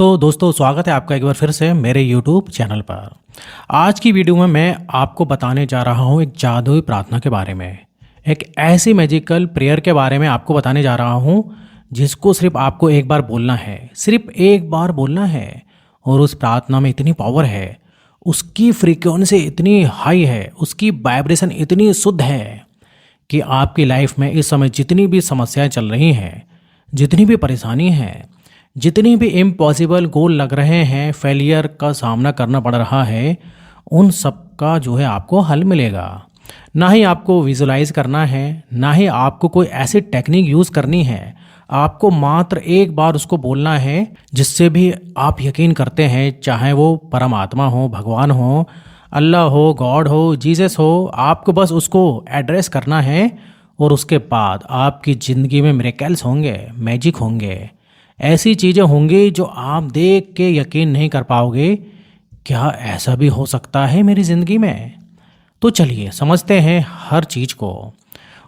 तो दोस्तों स्वागत है आपका एक बार फिर से मेरे YouTube चैनल पर। आज की वीडियो में मैं आपको बताने जा रहा हूँ एक जादुई प्रार्थना के बारे में। एक ऐसी मैजिकल प्रेयर के बारे में आपको बताने जा रहा हूँ जिसको सिर्फ आपको एक बार बोलना है, सिर्फ एक बार बोलना है। और उस प्रार्थना में इतनी पावर है, उसकी फ्रीक्वेंसी इतनी हाई है, उसकी वाइब्रेशन इतनी शुद्ध है कि आपकी लाइफ में इस समय जितनी भी समस्याएं चल रही हैं, जितनी भी परेशानी है, जितनी भी इम्पॉसिबल गोल लग रहे हैं, फेलियर का सामना करना पड़ रहा है, उन सब का जो है आपको हल मिलेगा। ना ही आपको विजुलाइज करना है, ना ही आपको कोई ऐसी टेक्निक यूज़ करनी है। आपको मात्र एक बार उसको बोलना है जिससे भी आप यकीन करते हैं, चाहे वो परमात्मा हो, भगवान हो, अल्लाह हो, गॉड हो, जीसस हो। आपको बस उसको एड्रेस करना है और उसके बाद आपकी ज़िंदगी में मिरेकल्स होंगे, मैजिक होंगे, ऐसी चीज़ें होंगी जो आप देख के यकीन नहीं कर पाओगे। क्या ऐसा भी हो सकता है मेरी ज़िंदगी में? तो चलिए समझते हैं हर चीज़ को।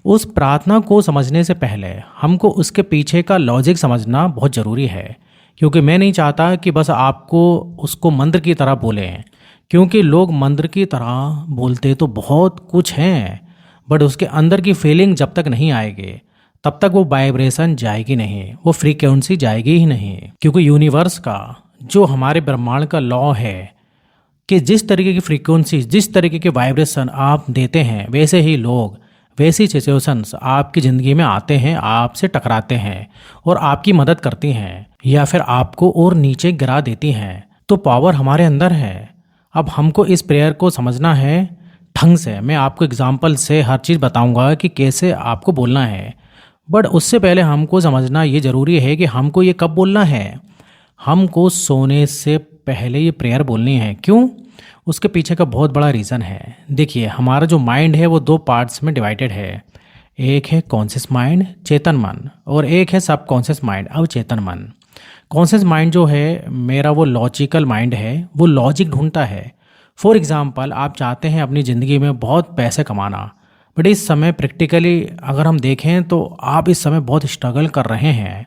उस प्रार्थना को समझने से पहले हमको उसके पीछे का लॉजिक समझना बहुत ज़रूरी है, क्योंकि मैं नहीं चाहता कि बस आपको उसको मंत्र की तरह बोलें, क्योंकि लोग मंत्र की तरह बोलते तो बहुत कुछ हैं, बट उसके अंदर की फीलिंग जब तक नहीं आएगी तब तक वो वाइब्रेशन जाएगी नहीं, वो फ्रीक्वेंसी जाएगी ही नहीं। क्योंकि यूनिवर्स का जो हमारे ब्रह्मांड का लॉ है कि जिस तरीके की फ्रीक्वेंसी, जिस तरीके के वाइब्रेशन आप देते हैं, वैसे ही लोग, वैसी सिचुएशंस आपकी ज़िंदगी में आते हैं, आपसे टकराते हैं और आपकी मदद करती हैं या फिर आपको और नीचे गिरा देती हैं। तो पावर हमारे अंदर है। अब हमको इस प्रेयर को समझना है ढंग से। मैं आपको एग्जाम्पल से हर चीज़ बताऊंगा कि कैसे आपको बोलना है, बट उससे पहले हमको समझना ये ज़रूरी है कि हमको ये कब बोलना है। हमको सोने से पहले ये प्रेयर बोलनी है। क्यों? उसके पीछे का बहुत बड़ा रीज़न है। देखिए, हमारा जो माइंड है वो दो पार्ट्स में डिवाइडेड है। एक है कॉन्शियस माइंड, चेतन मन, और एक है सब कॉन्शियस माइंड, अवचेतन मन। कॉन्शियस माइंड जो है मेरा, वो लॉजिकल माइंड है, वो लॉजिक ढूंढता है। फॉर एग्ज़ाम्पल, आप चाहते हैं अपनी ज़िंदगी में बहुत पैसे कमाना, बट इस समय प्रैक्टिकली अगर हम देखें तो आप इस समय बहुत स्ट्रगल कर रहे हैं।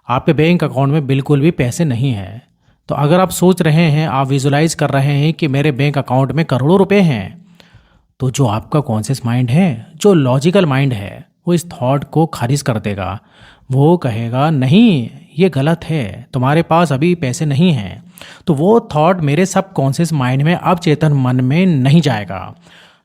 आपके बैंक अकाउंट में बिल्कुल भी पैसे नहीं हैं। तो अगर आप सोच रहे हैं, आप विजुलाइज कर रहे हैं कि मेरे बैंक अकाउंट में करोड़ों रुपए हैं, तो जो आपका कॉन्शियस माइंड है, जो लॉजिकल माइंड है, वो इस थॉट को खारिज कर देगा। वो कहेगा नहीं, ये गलत है, तुम्हारे पास अभी पैसे नहीं हैं। तो वो थॉट मेरे सब कॉन्शियस माइंड में, अवचेतन मन में नहीं जाएगा।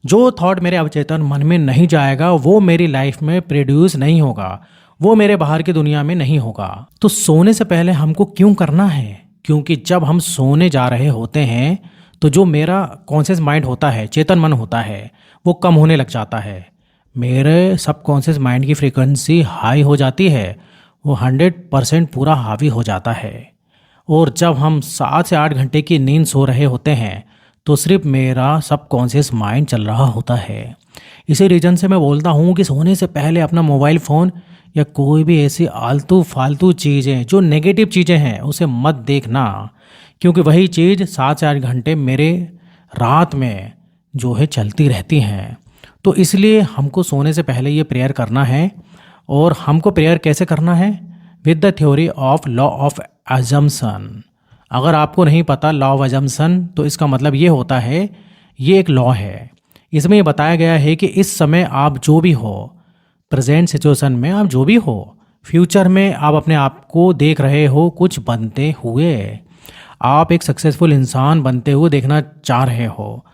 जो थॉट मेरे अवचेतन मन में नहीं जाएगा वो मेरी लाइफ में प्रोड्यूस नहीं होगा, वो मेरे बाहर की दुनिया में नहीं होगा। तो सोने से पहले हमको क्यों करना है? क्योंकि जब हम सोने जा रहे होते हैं तो जो मेरा कॉन्शियस माइंड होता है, चेतन मन होता है, वो कम होने लग जाता है। मेरे सब कॉन्शियस माइंड की फ्रीक्वेंसी हाई हो जाती है, वो 100% पूरा हावी हो जाता है। और जब हम 7 से 8 घंटे की नींद सो रहे होते हैं तो सिर्फ मेरा सब कॉन्शियस माइंड चल रहा होता है। इसी रीज़न से मैं बोलता हूँ कि सोने से पहले अपना मोबाइल फ़ोन या कोई भी ऐसी आलतू फालतू चीज़ें, जो नेगेटिव चीज़ें हैं, उसे मत देखना, क्योंकि वही चीज़ 7 से 8 घंटे मेरे रात में जो है चलती रहती हैं। तो इसलिए हमको सोने से पहले ये प्रेयर करना है। और हमको प्रेयर कैसे करना है? With the theory of law of assumption. अगर आपको नहीं पता लॉ ऑफ अजम्पशन, तो इसका मतलब ये होता है, ये एक लॉ है। इसमें ये बताया गया है कि इस समय आप जो भी हो, प्रेजेंट सिचुएशन में आप जो भी हो, फ्यूचर में आप अपने आप को देख रहे हो कुछ बनते हुए। आप एक सक्सेसफुल इंसान बनते हुए देखना चाह रहे हो।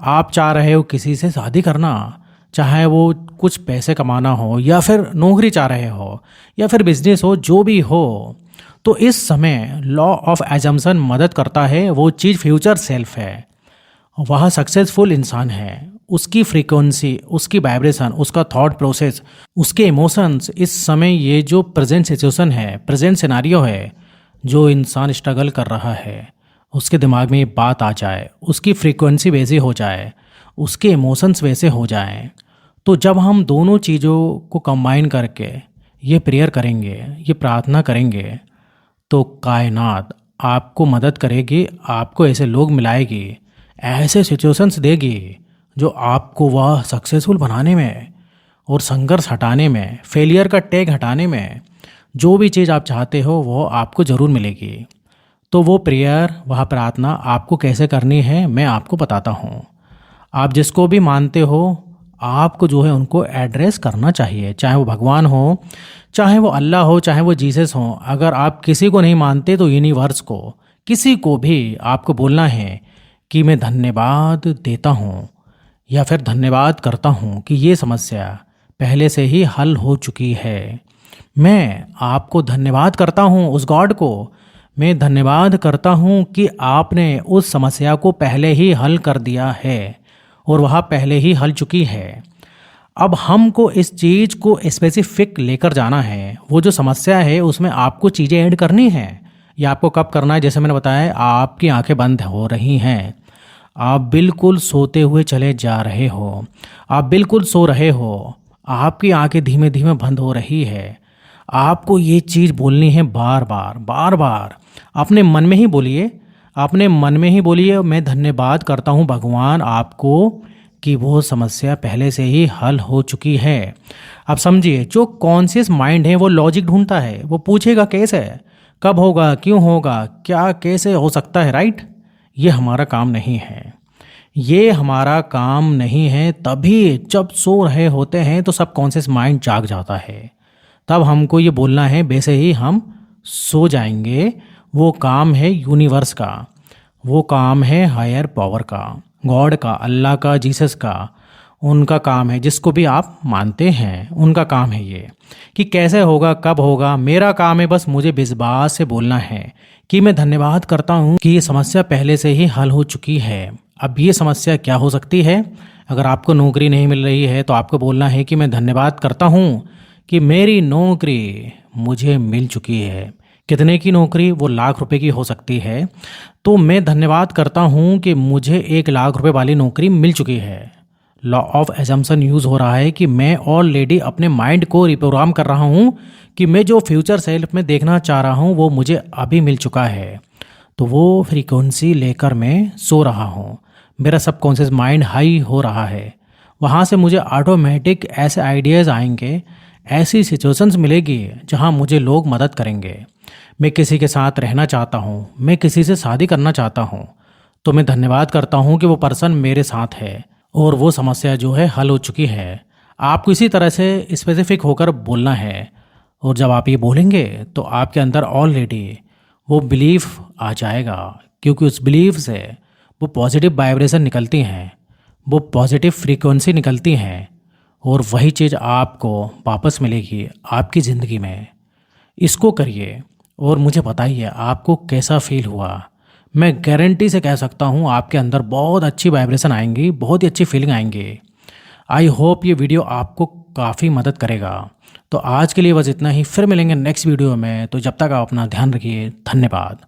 आप चाह रहे हो किसी से शादी करना, चाहे वो कुछ पैसे कमाना हो, या फिर नौकरी चाह रहे हो, या फिर बिजनेस हो, जो भी हो। तो इस समय लॉ ऑफ एजम्पशन मदद करता है। वो चीज़ फ्यूचर सेल्फ है, वह सक्सेसफुल इंसान है, उसकी फ्रीक्वेंसी, उसकी वाइब्रेशन, उसका थॉट प्रोसेस, उसके इमोशंस, इस समय ये जो प्रेजेंट सिचुएशन है, प्रेजेंट सिनारियो है, जो इंसान स्ट्रगल कर रहा है, उसके दिमाग में ये बात आ जाए, उसकी फ्रीक्वेंसी वैसी हो जाए, उसके इमोशंस वैसे हो जाएं। तो जब हम दोनों चीज़ों को कंबाइन करके ये प्रेयर करेंगे, ये प्रार्थना करेंगे, तो कायनात आपको मदद करेगी, आपको ऐसे लोग मिलाएगी, ऐसे सिचुएशंस देगी जो आपको वह सक्सेसफुल बनाने में और संघर्ष हटाने में, फेलियर का टैग हटाने में, जो भी चीज़ आप चाहते हो वो आपको ज़रूर मिलेगी। तो वो प्रेयर, वह प्रार्थना आपको कैसे करनी है मैं आपको बताता हूँ। आप जिसको भी मानते हो, आपको जो है उनको एड्रेस करना चाहिए, चाहे वो भगवान हो, चाहे वो अल्लाह हो, चाहे वो जीसस हो। अगर आप किसी को नहीं मानते तो यूनिवर्स को, किसी को भी आपको बोलना है कि मैं धन्यवाद देता हूँ या फिर धन्यवाद करता हूँ कि ये समस्या पहले से ही हल हो चुकी है। मैं आपको धन्यवाद करता हूँ, उस गॉड को मैं धन्यवाद करता हूँ कि आपने उस समस्या को पहले ही हल कर दिया है और वह पहले ही हल चुकी है। अब हमको इस चीज़ को स्पेसिफिक लेकर जाना है। वो जो समस्या है उसमें आपको चीज़ें ऐड करनी है। ये आपको कब करना है? जैसे मैंने बताया, आपकी आंखें बंद हो रही हैं, आप बिल्कुल सोते हुए चले जा रहे हो, आप बिल्कुल सो रहे हो, आपकी आंखें धीमे धीमे बंद हो रही है। आपको ये चीज़ बोलनी है बार बार बार बार। अपने मन में ही बोलिए, अपने मन में ही बोलिए, मैं धन्यवाद करता हूँ भगवान आपको कि वो समस्या पहले से ही हल हो चुकी है। अब समझिए, जो कॉन्शियस माइंड है वो लॉजिक ढूंढता है, वो पूछेगा कैसे, कब होगा, क्यों होगा, क्या कैसे हो सकता है, राइट? ये हमारा काम नहीं है, ये हमारा काम नहीं है। तभी जब सो रहे होते हैं तो सब कॉन्शियस माइंड जाग जाता है, तब हमको ये बोलना है, वैसे ही हम सो जाएंगे। वो काम है यूनिवर्स का, वो काम है हायर पावर का, गॉड का, अल्लाह का, जीसस का। उनका काम है, जिसको भी आप मानते हैं उनका काम है ये कि कैसे होगा, कब होगा। मेरा काम है बस मुझे विश्वास से बोलना है कि मैं धन्यवाद करता हूँ कि ये समस्या पहले से ही हल हो चुकी है। अब ये समस्या क्या हो सकती है? अगर आपको नौकरी नहीं मिल रही है तो आपको बोलना है कि मैं धन्यवाद करता हूँ कि मेरी नौकरी मुझे मिल चुकी है। कितने की नौकरी? वो लाख रुपए की हो सकती है। तो मैं धन्यवाद करता हूँ कि मुझे 1 लाख रुपए वाली नौकरी मिल चुकी है। लॉ ऑफ एजम्पशन यूज़ हो रहा है कि मैं ऑलरेडी अपने माइंड को रिप्रोग्राम कर रहा हूँ कि मैं जो फ्यूचर सेल्फ में देखना चाह रहा हूँ वो मुझे अभी मिल चुका है। तो वो फ्रीक्वेंसी लेकर मैं सो रहा हूँ, मेरा सबकॉन्शियस माइंड हाई हो रहा है। वहाँ से मुझे ऑटोमेटिक ऐसे आइडियाज़ आएंगे, ऐसी सिचुएशंस मिलेगी जहाँ मुझे लोग मदद करेंगे। मैं किसी के साथ रहना चाहता हूँ, मैं किसी से शादी करना चाहता हूँ, तो मैं धन्यवाद करता हूँ कि वो पर्सन मेरे साथ है और वो समस्या जो है हल हो चुकी है। आपको इसी तरह से स्पेसिफिक होकर बोलना है, और जब आप ये बोलेंगे तो आपके अंदर ऑलरेडी वो बिलीफ आ जाएगा, क्योंकि उस बिलीफ से वो पॉजिटिव वाइब्रेशन निकलती हैं, वो पॉजिटिव फ्रीक्वेंसी निकलती हैं, और वही चीज़ आपको वापस मिलेगी आपकी ज़िंदगी में। इसको करिए और मुझे बताइए आपको कैसा फील हुआ। मैं गारंटी से कह सकता हूँ आपके अंदर बहुत अच्छी वाइब्रेशन आएंगी, बहुत ही अच्छी फीलिंग आएंगी। आई होप ये वीडियो आपको काफ़ी मदद करेगा। तो आज के लिए बस इतना ही, फिर मिलेंगे नेक्स्ट वीडियो में। तो जब तक आप अपना ध्यान रखिए, धन्यवाद।